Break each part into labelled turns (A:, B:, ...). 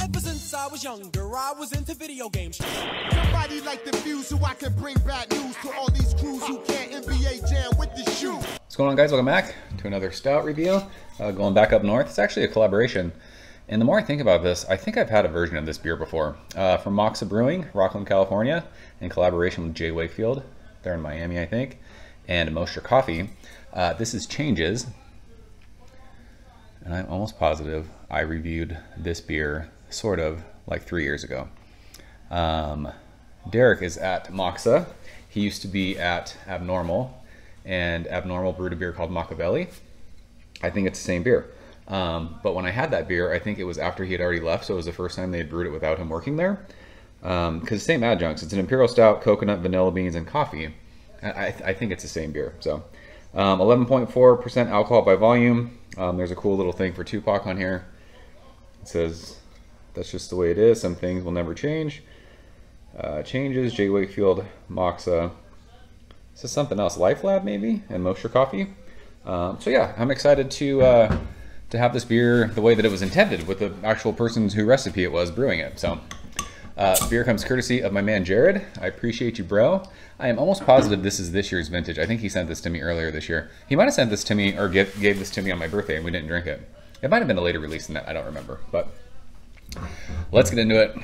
A: Ever since I was younger, I was into video games.
B: Somebody like the Fuse so I can bring bad news to all these crews who can't NBA jam with the shoe.
C: What's going on, guys? Welcome back to another stout review. Going back up north. It's actually a collaboration. And the more I think about this, I think I've had a version of this beer before. From Moksa Brewing, Rockland, California, in collaboration with Wakefield. They're in Miami, I think. And Moksa Coffee. This is Changes. And I'm almost positive I reviewed this beer sort of like 3 years ago. Derek is at Moksa. He used to be at Abnormal, and Abnormal brewed a beer called Machiavelli. I think it's the same beer. But when I had that beer, I think it was after he had already left, so it was the first time they had brewed it without him working there. Because same adjuncts. It's an imperial stout, coconut, vanilla beans, and coffee. I think it's the same beer. So 11.4% alcohol by volume. There's a cool little thing for Tupac on here. It says, that's just the way it is. Some things will never change. Changes, Wakefield, Moksa. This is something else. Life Lab maybe, and Moksa Coffee. So yeah, I'm excited to have this beer the way that it was intended, with the actual person whose recipe it was brewing it. So beer comes courtesy of my man Gerad. I appreciate you, bro. I am almost positive this is this year's vintage. I think he sent this to me earlier this year. He might have sent this to me or gave this to me on my birthday and we didn't drink it. It might have been a later release than that. I don't remember. But let's get into it.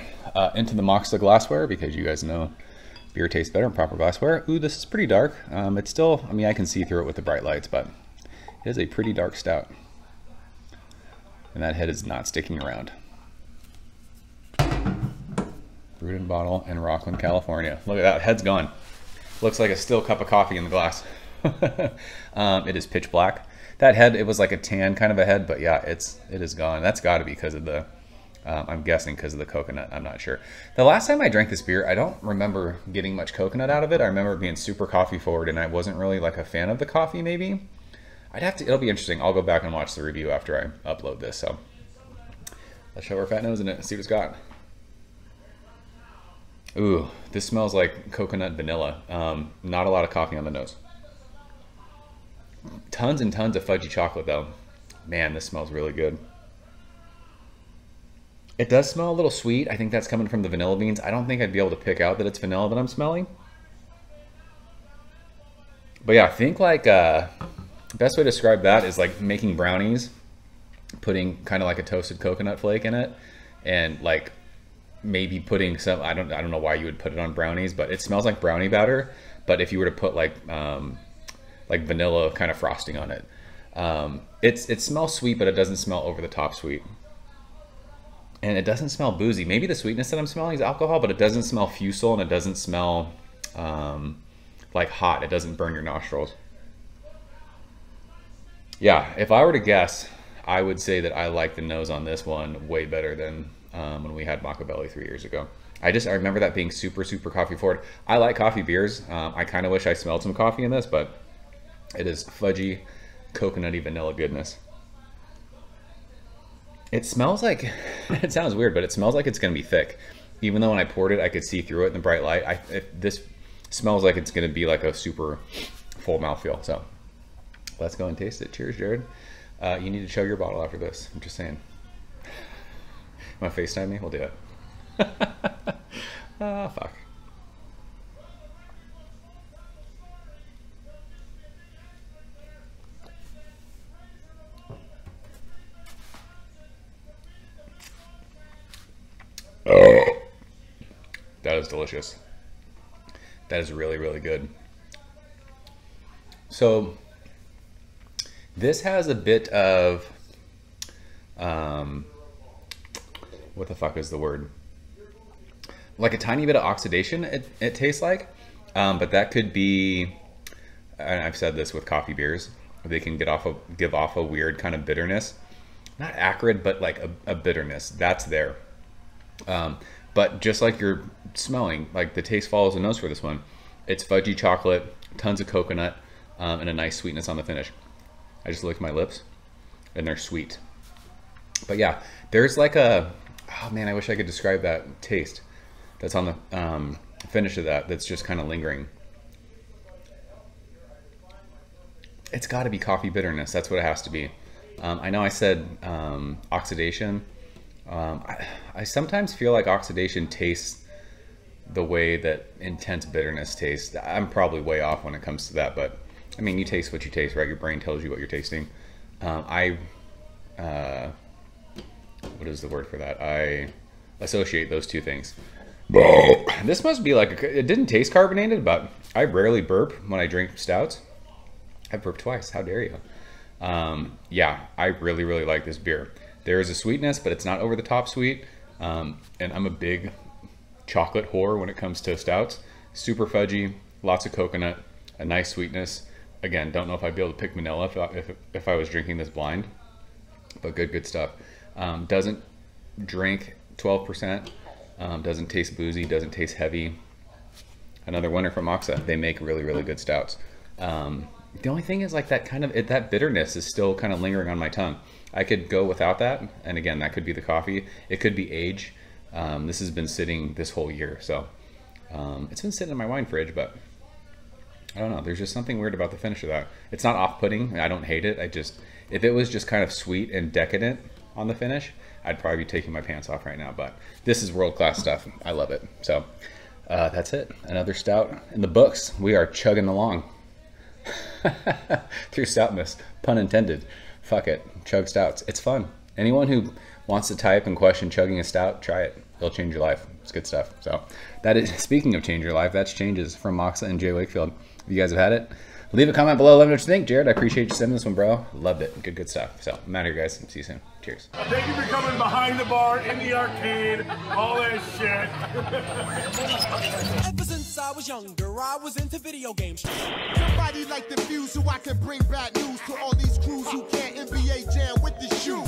C: Into the Moksa glassware, because you guys know beer tastes better in proper glassware. Ooh, this is pretty dark. It's still, I mean, I can see through it with the bright lights, but it is a pretty dark stout. And that head is not sticking around. Brewed in bottle in Rockland, California. Look at that, head's gone. Looks like a still cup of coffee in the glass. It is pitch black. That head, it was like a tan kind of a head, but yeah, it is gone. That's got to be because of the, I'm guessing because of the coconut. I'm not sure. The last time I drank this beer, I don't remember getting much coconut out of it. I remember being super coffee forward, and I wasn't really like a fan of the coffee. Maybe I'd have to. It'll be interesting. I'll go back and watch the review after I upload this. So let's show our fat nose in it and see what it's got. Ooh, this smells like coconut vanilla. Not a lot of coffee on the nose. Tons and tons of fudgy chocolate though. Man, this smells really good. It does smell a little sweet. I think that's coming from the vanilla beans. I don't think I'd be able to pick out that it's vanilla that I'm smelling. But yeah, I think like best way to describe that is like making brownies, putting kind of like a toasted coconut flake in it, and like maybe putting some, I don't know why you would put it on brownies, but it smells like brownie batter. But if you were to put like vanilla kind of frosting on it, it smells sweet, but it doesn't smell over the top sweet. And it doesn't smell boozy. Maybe the sweetness that I'm smelling is alcohol, but it doesn't smell fusel, and it doesn't smell like hot. It doesn't burn your nostrils. Yeah, if I were to guess, I would say that I like the nose on this one way better than when we had Machiavelli 3 years ago. I remember that being super, super coffee forward. I like coffee beers. I kind of wish I smelled some coffee in this, but it is fudgy, coconutty vanilla goodness. It smells like, it sounds weird, but it smells like it's going to be thick. Even though when I poured it, I could see through it in the bright light. This smells like it's going to be like a super full mouthfeel. So let's go and taste it. Cheers, Gerad. You need to show your bottle after this. I'm just saying. Want to FaceTime me? We'll do it. Ah, fuck. Oh, that is delicious. That is really, really good. So this has a bit of, what the fuck is the word? Like a tiny bit of oxidation, it tastes like, but that could be, and I've said this with coffee beers, they can give off a weird kind of bitterness. Not acrid, but like a bitterness, that's there. But just like you're smelling, like the taste follows the nose for this one. It's fudgy chocolate, tons of coconut, and a nice sweetness on the finish. I just licked my lips and they're sweet. But yeah, there's like a, oh man, I wish I could describe that taste that's on the finish of that's just kind of lingering. It's got to be coffee bitterness. That's what it has to be. I know I said oxidation, I sometimes feel like oxidation tastes the way that intense bitterness tastes. I'm probably way off when it comes to that, but I mean, you taste what you taste, right? Your brain tells you what you're tasting. What is the word for that? I associate those two things. This must be like, it didn't taste carbonated, but I rarely burp when I drink stouts. I've burped twice, how dare you? Yeah, I really, really like this beer. There is a sweetness, but it's not over the top sweet. And I'm a big chocolate whore when it comes to stouts. Super fudgy, lots of coconut, a nice sweetness. Again, don't know if I'd be able to pick vanilla if I was drinking this blind, but good stuff. Doesn't drink 12%, doesn't taste boozy, doesn't taste heavy. Another winner from Moksa. They make really, really good stouts. The only thing is like that kind of, that bitterness is still kind of lingering on my tongue. I could go without that. And again, that could be the coffee. It could be age. This has been sitting this whole year. So it's been sitting in my wine fridge, but I don't know. There's just something weird about the finish of that. It's not off-putting. I don't hate it. If it was just kind of sweet and decadent on the finish, I'd probably be taking my pants off right now, but this is world-class stuff. I love it. So that's it. Another stout in the books. We are chugging along. Through stoutness, pun intended. Fuck it, chug stouts. It's fun. Anyone who wants to type and question chugging a stout, try it. It'll change your life. It's good stuff. So that is, speaking of change your life, that's Changes from Moksa and Jay Wakefield. If you guys have had it, leave a comment below. Let me know what you think. Jared, I appreciate you sending this one, bro. Loved it. Good stuff. So I'm out here, guys. See you soon. Cheers.
D: Thank you for coming behind the bar, in the arcade, all that shit.
A: Ever since I was younger, I was into video games.
B: Somebody like the Fuse so I can bring bad news to all these crews who can't NBA jam with the shoe.